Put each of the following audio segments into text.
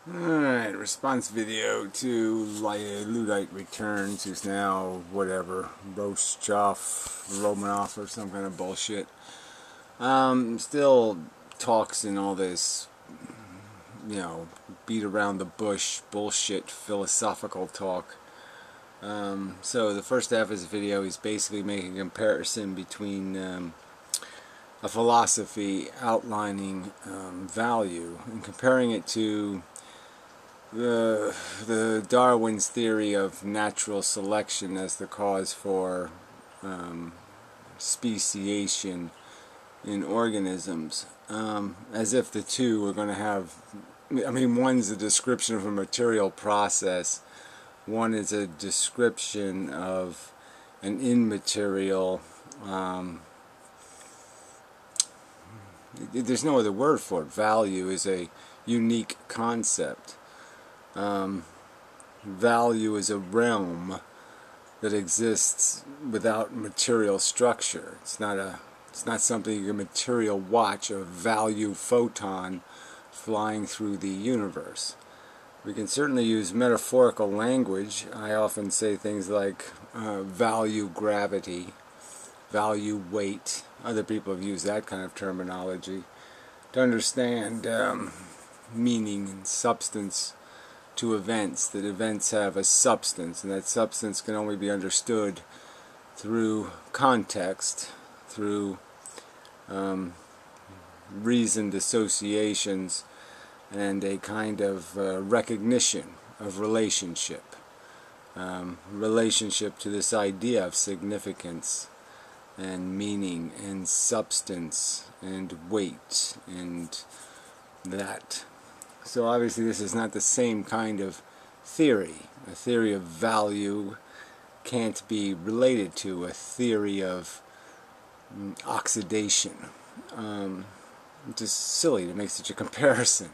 Alright, response video to Luddite Returns, who's now, whatever, Romanoff or some kind of bullshit. Still talks in all this, beat around the bush, bullshit, philosophical talk. So the first half of his video, he's basically making a comparison between a philosophy outlining value and comparing it to the Darwin's theory of natural selection as the cause for speciation in organisms, as if the two are going to have, one's a description of a material process, one is a description of an immaterial, there's no other word for it. Value is a unique concept. Value is a realm that exists without material structure. It's not something you can material watch, a value photon flying through the universe. We can certainly use metaphorical language. I often say things like value gravity, value weight. Other people have used that kind of terminology to understand meaning and substance to events, that events have a substance, and that substance can only be understood through context, through reasoned associations, and a kind of recognition of relationship. Relationship to this idea of significance and meaning and substance and weight and that. So obviously this is not the same kind of theory. A theory of value can't be related to a theory of oxidation. It's just silly to make such a comparison.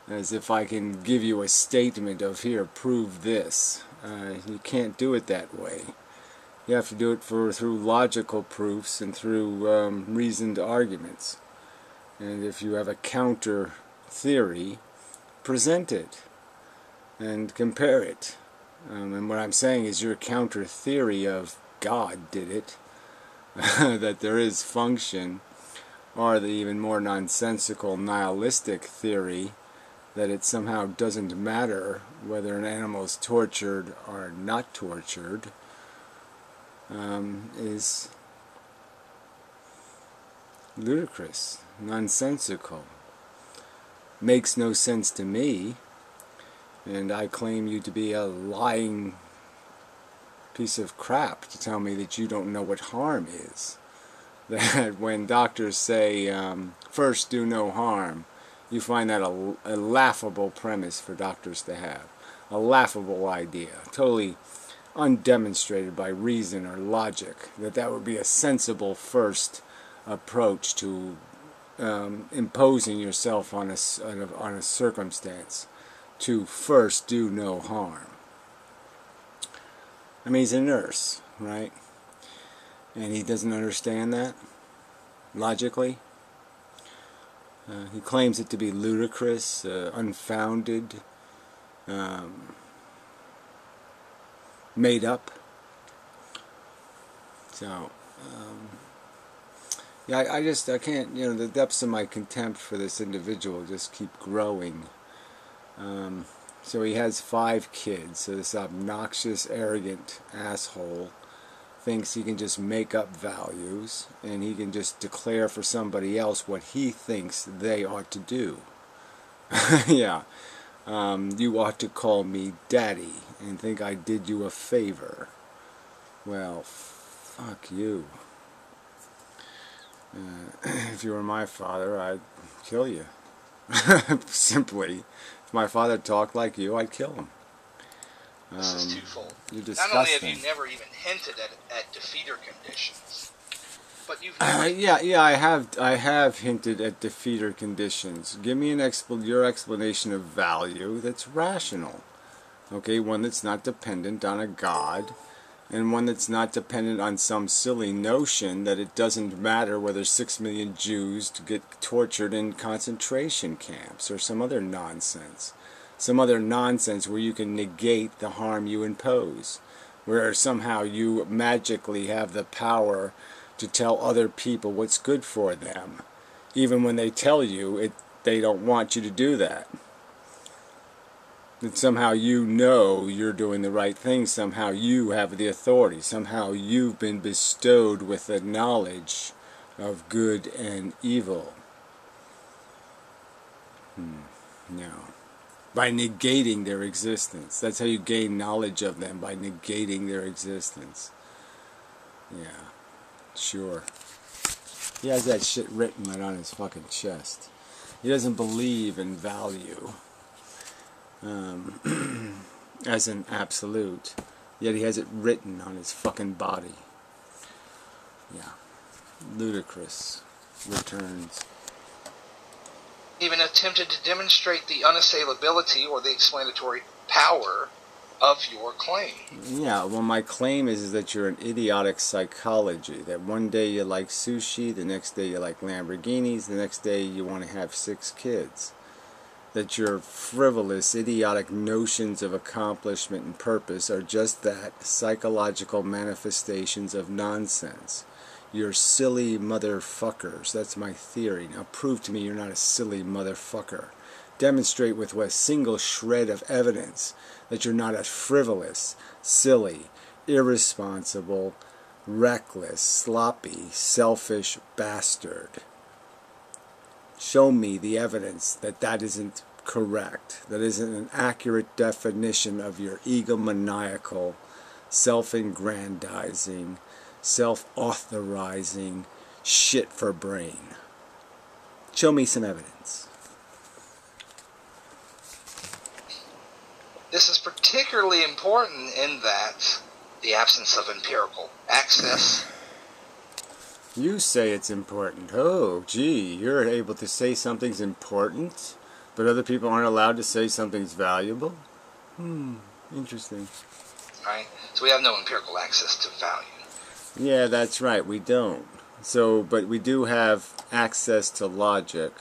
As if I can give you a statement of, here, prove this. You can't do it that way. You have to do it through logical proofs and through reasoned arguments. And if you have a counter theory, present it and compare it. And what I'm saying is your counter theory of God did it, that there is function, or the even more nonsensical nihilistic theory that it somehow doesn't matter whether an animal is tortured or not tortured, is ludicrous, nonsensical, makes no sense to me, and I claim you to be a lying piece of crap to tell me that you don't know what harm is. That when doctors say, first do no harm, you find that a laughable premise for doctors to have. A laughable idea, totally undemonstrated by reason or logic, that would be a sensible first approach to imposing yourself on a circumstance, to first do no harm. He's a nurse, right? And he doesn't understand that logically. He claims it to be ludicrous, unfounded, made up. So, yeah, I can't, the depths of my contempt for this individual just keep growing. So he has 5 kids, so this obnoxious, arrogant asshole thinks he can just make up values, and he can just declare for somebody else what he thinks they ought to do. Yeah. You ought to call me Daddy and think I did you a favor. Well, fuck you. If you were my father, I'd kill you. Simply. If my father talked like you, I'd kill him. This is twofold. You're disgusting. Not only have you never even hinted at defeater conditions, but you've yeah, I have hinted at defeater conditions. Give me your explanation of value that's rational. Okay, one that's not dependent on a god, and one that's not dependent on some silly notion that it doesn't matter whether 6 million Jews get tortured in concentration camps or some other nonsense. some other nonsense where you can negate the harm you impose, where somehow you magically have the power to tell other people what's good for them, even when they tell you they don't want you to do that. That somehow you know you're doing the right thing, somehow you have the authority, somehow you've been bestowed with the knowledge of good and evil. No. By negating their existence. That's how you gain knowledge of them, by negating their existence. Yeah, sure. He has that shit written right on his fucking chest. He doesn't believe in value as an absolute, yet he has it written on his fucking body. Yeah. Ludicrous returns. Even attempted to demonstrate the unassailability or the explanatory power of your claim. Yeah, well, my claim is that you're an idiotic psychology. That one day you like sushi, the next day you like Lamborghinis, the next day you want to have 6 kids. That your frivolous, idiotic notions of accomplishment and purpose are just that, psychological manifestations of nonsense. You're silly motherfuckers. That's my theory. Now prove to me you're not a silly motherfucker. Demonstrate with a single shred of evidence that you're not a frivolous, silly, irresponsible, reckless, sloppy, selfish bastard. Show me the evidence that that isn't correct, that isn't an accurate definition of your egomaniacal, self-aggrandizing, self-authorizing shit for brain. Show me some evidence. This is particularly important in that the absence of empirical access. You say it's important. Oh, gee, you're able to say something's important, but other people aren't allowed to say something's valuable? Interesting. Right? So we have no empirical access to value. Yeah, that's right, we don't. So, but we do have access to logic.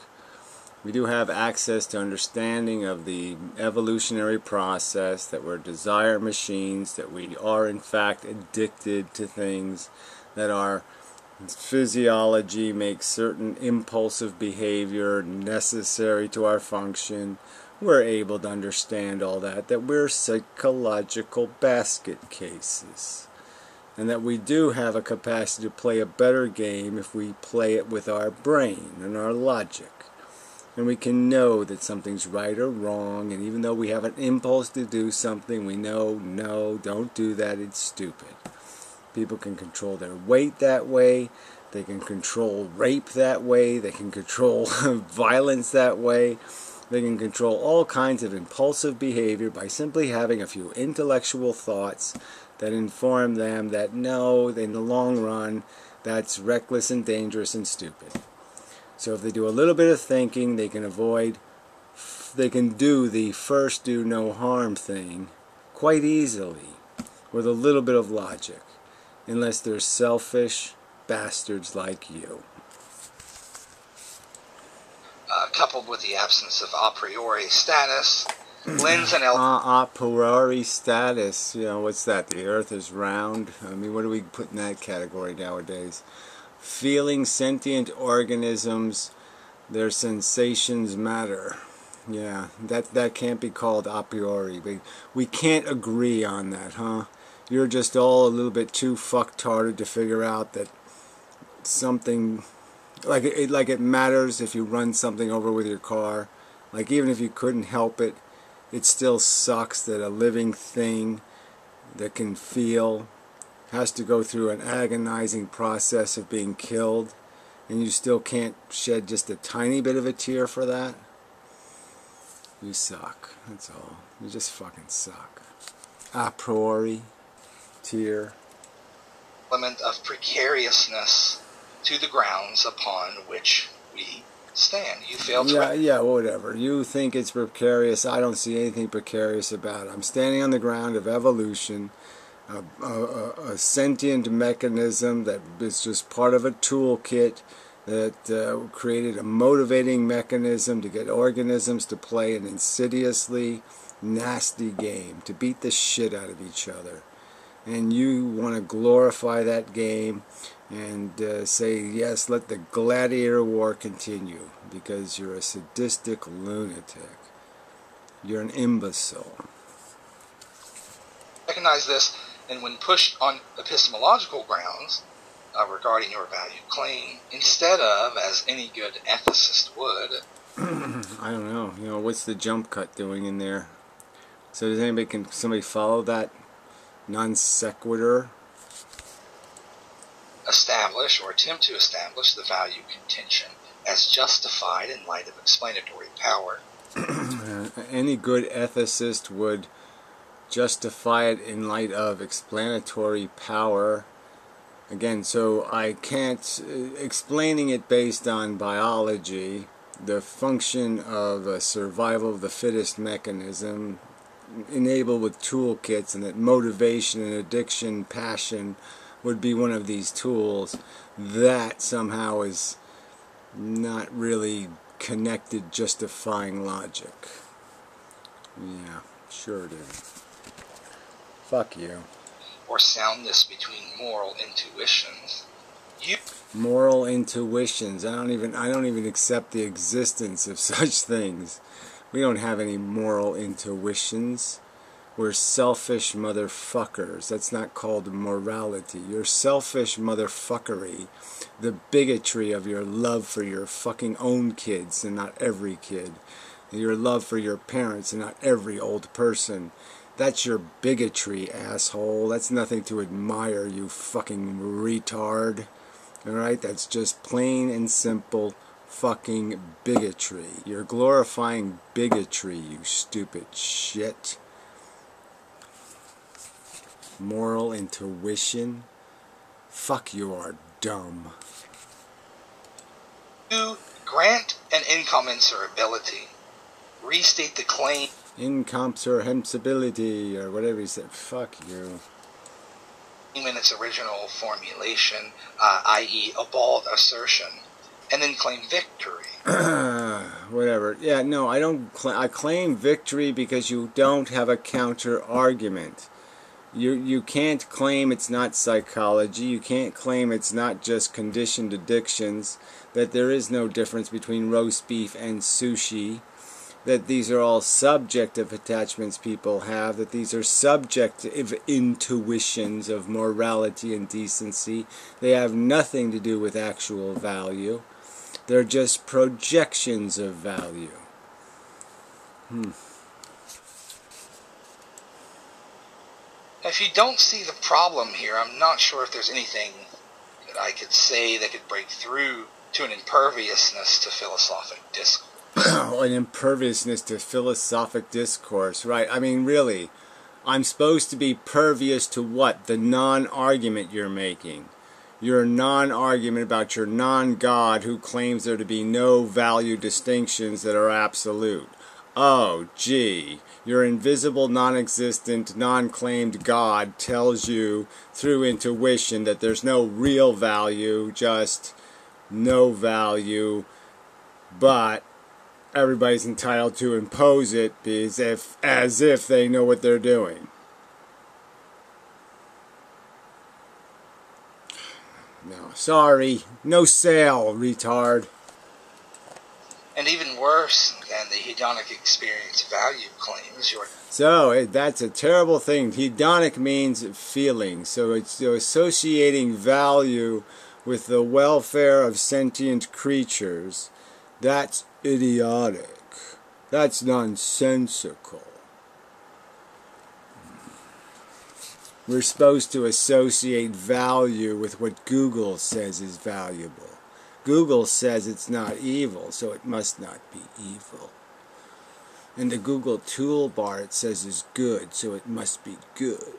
We do have access to understanding of the evolutionary process, that we're desire machines, that we are in fact addicted to things, that our physiology makes certain impulsive behavior necessary to our function. We're able to understand all that we're psychological basket cases. And that we do have a capacity to play a better game if we play it with our brain and our logic. And we can know that something's right or wrong, and even though we have an impulse to do something, we know, no, don't do that, it's stupid. People can control their weight that way, they can control rape that way, they can control violence that way, they can control all kinds of impulsive behavior by simply having a few intellectual thoughts that inform them that no, in the long run, that's reckless and dangerous and stupid. So if they do a little bit of thinking, they can do the first do no harm thing quite easily with a little bit of logic, unless they're selfish bastards like you. Coupled with the absence of a priori status, lends an a priori status, you know, what's that? The earth is round? I mean, what do we put in that category nowadays? Feeling sentient organisms, their sensations matter. Yeah, that can't be called a priori. We can't agree on that, huh? You're just all a little bit too fucktarded to figure out that something, like it matters if you run something over with your car. Like, even if you couldn't help it, it still sucks that a living thing that can feel has to go through an agonizing process of being killed, and you still can't shed just a tiny bit of a tear for that. You suck, that's all. You just fucking suck. A priori tear. element of precariousness to the grounds upon which we stand. You fail to... Yeah, whatever. You think it's precarious. I don't see anything precarious about it. I'm standing on the ground of evolution, a sentient mechanism that is just part of a toolkit that created a motivating mechanism to get organisms to play an insidiously nasty game, to beat the shit out of each other. And you want to glorify that game and say, yes, let the gladiator war continue, because you're a sadistic lunatic. You're an imbecile. Recognize this, and when pushed on epistemological grounds regarding your value claim, instead of, as any good ethicist would... I don't know. You know, what's the jump cut doing in there? So does anybody, can somebody follow that non sequitur? Establish or attempt to establish the value contention as justified in light of explanatory power. Any good ethicist would justify it in light of explanatory power. Again, so I can't, explaining it based on biology, the function of a survival of the fittest mechanism, enabled with toolkits, and that motivation and addiction, passion would be one of these tools, that somehow is not really connected, justifying logic. Yeah, sure it is. Fuck you. Or soundness between moral intuitions. Moral intuitions. I don't even accept the existence of such things. We don't have any moral intuitions. We're selfish motherfuckers. That's not called morality. You're selfish motherfuckery. The bigotry of your love for your fucking own kids and not every kid. Your love for your parents and not every old person. That's your bigotry, asshole. That's nothing to admire, you fucking retard. Alright? That's just plain and simple fucking bigotry. You're glorifying bigotry, you stupid shit. Moral intuition? Fuck, you are dumb. To grant an incommensurability. Restate the claim. Incomprehensibility, or whatever he said. Fuck you. In its original formulation, i.e. a bald assertion, and then claim victory. Whatever. Yeah, no, I don't. I claim victory because you don't have a counter argument. You can't claim it's not psychology. You can't claim it's not just conditioned addictions. That there is no difference between roast beef and sushi. That these are all subjective attachments people have, that these are subjective intuitions of morality and decency. They have nothing to do with actual value. They're just projections of value. If you don't see the problem here, I'm not sure if there's anything that I could say that could break through to an imperviousness to philosophic discourse. An imperviousness to philosophic discourse, right? I mean, really, I'm supposed to be pervious to what? The non-argument you're making. Your non-argument about your non-God who claims there to be no value distinctions that are absolute. Oh, gee, your invisible, non-existent, non-claimed God tells you through intuition that there's no real value, just no value, but everybody's entitled to impose it as if they know what they're doing. No, sorry, no sale, retard. And even worse than the hedonic experience value claims, So that's a terrible thing. Hedonic means feeling, so it's associating value with the welfare of sentient creatures. That's idiotic. That's nonsensical. We're supposed to associate value with what Google says is valuable. Google says it's not evil, so it must not be evil. And the Google toolbar it says is good, so it must be good.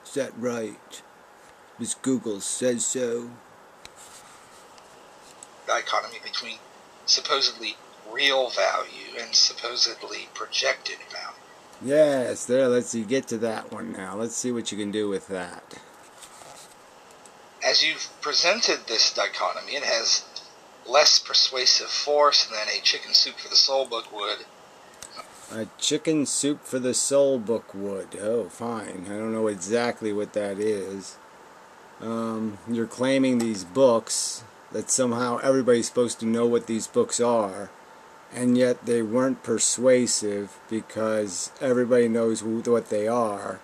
Is that right? Because Google says so. Dichotomy between supposedly real value and supposedly projected value. Yes, there, let's see, get to that one now. Let's see what you can do with that. As you've presented this dichotomy, it has less persuasive force than a Chicken Soup for the Soul book would. A Chicken Soup for the Soul book would. Oh, fine. I don't know exactly what that is. You're claiming these books, that somehow everybody's supposed to know what these books are, and yet they weren't persuasive because everybody knows what they are,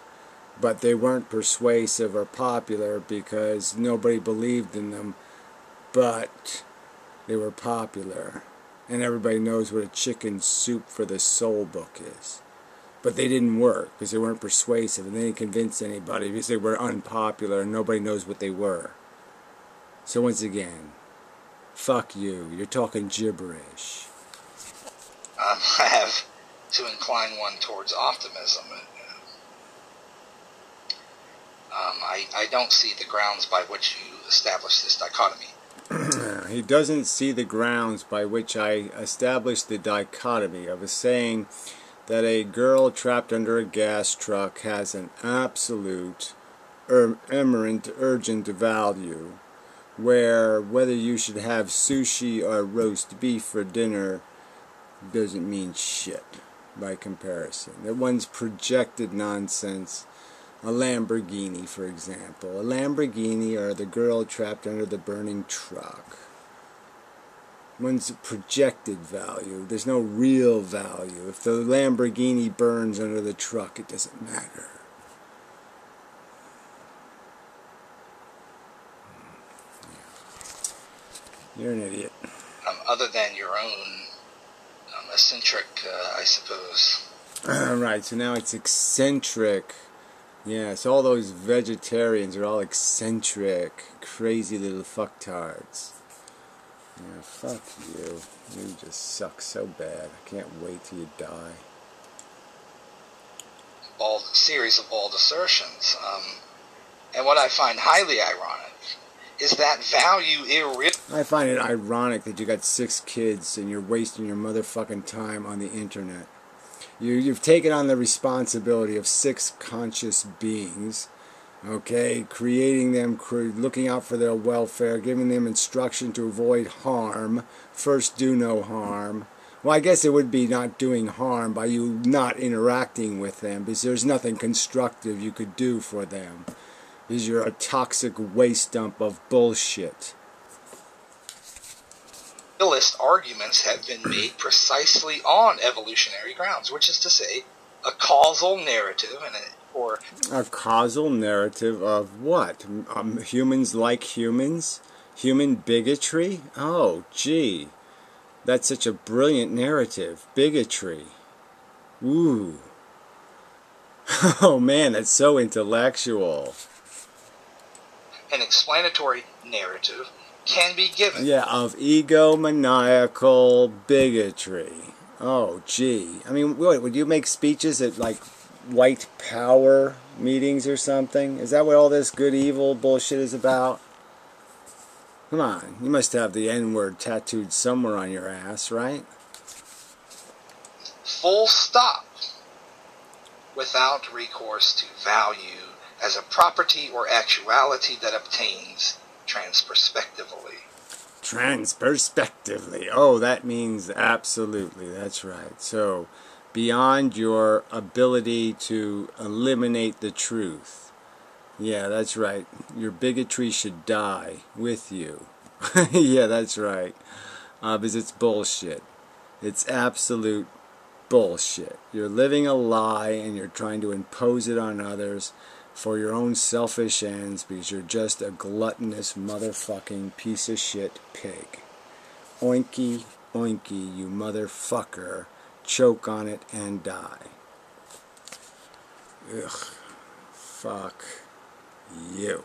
but they weren't persuasive or popular because nobody believed in them, but they were popular. And everybody knows what a Chicken Soup for the Soul book is. But they didn't work because they weren't persuasive and they didn't convince anybody because they were unpopular and nobody knows what they were. So once again, fuck you. You're talking gibberish. I have to incline one towards optimism. I don't see the grounds by which you establish this dichotomy. He doesn't see the grounds by which I established the dichotomy of saying that a girl trapped under a gas truck has an absolute, eminent, urgent value, where whether you should have sushi or roast beef for dinner doesn't mean shit by comparison. That one's projected nonsense. A Lamborghini, for example. A Lamborghini or the girl trapped under the burning truck. One's projected value. There's no real value. If the Lamborghini burns under the truck, it doesn't matter. You're an idiot. Other than your own eccentric, I suppose. Right, so now it's eccentric. Yes, all those vegetarians are all eccentric, crazy little fucktards. Yeah, fuck you. You just suck so bad. I can't wait till you die. Series of bald assertions. And what I find highly ironic is that value I find it ironic that you got 6 kids and you're wasting your motherfucking time on the internet. You've taken on the responsibility of 6 conscious beings, okay, creating them, looking out for their welfare, giving them instruction to avoid harm. First, do no harm. Well, I guess it would be not doing harm by you not interacting with them, because there's nothing constructive you could do for them, because you're a toxic waste dump of bullshit. Realist arguments have been made precisely on evolutionary grounds, which is to say, a causal narrative a causal narrative of what? Humans like humans? Human bigotry? Oh, gee. That's such a brilliant narrative. Bigotry. Ooh. Oh man, that's so intellectual. An explanatory narrative can be given. Yeah, of egomaniacal bigotry. Oh, gee. I mean, what, would you make speeches at, like, white power meetings or something? Is that what all this good evil bullshit is about? Come on, you must have the N-word tattooed somewhere on your ass, right? Full stop. Without recourse to value as a property or actuality that obtains transperspectively. Transperspectively. Oh, that means absolutely. That's right. So, beyond your ability to eliminate the truth. Yeah, that's right. Your bigotry should die with you. Yeah, that's right. Because it's bullshit. It's absolute bullshit. You're living a lie and you're trying to impose it on others for your own selfish ends because you're just a gluttonous motherfucking piece of shit pig. Oinky, oinky, you motherfucker. Choke on it and die. Ugh. Fuck you.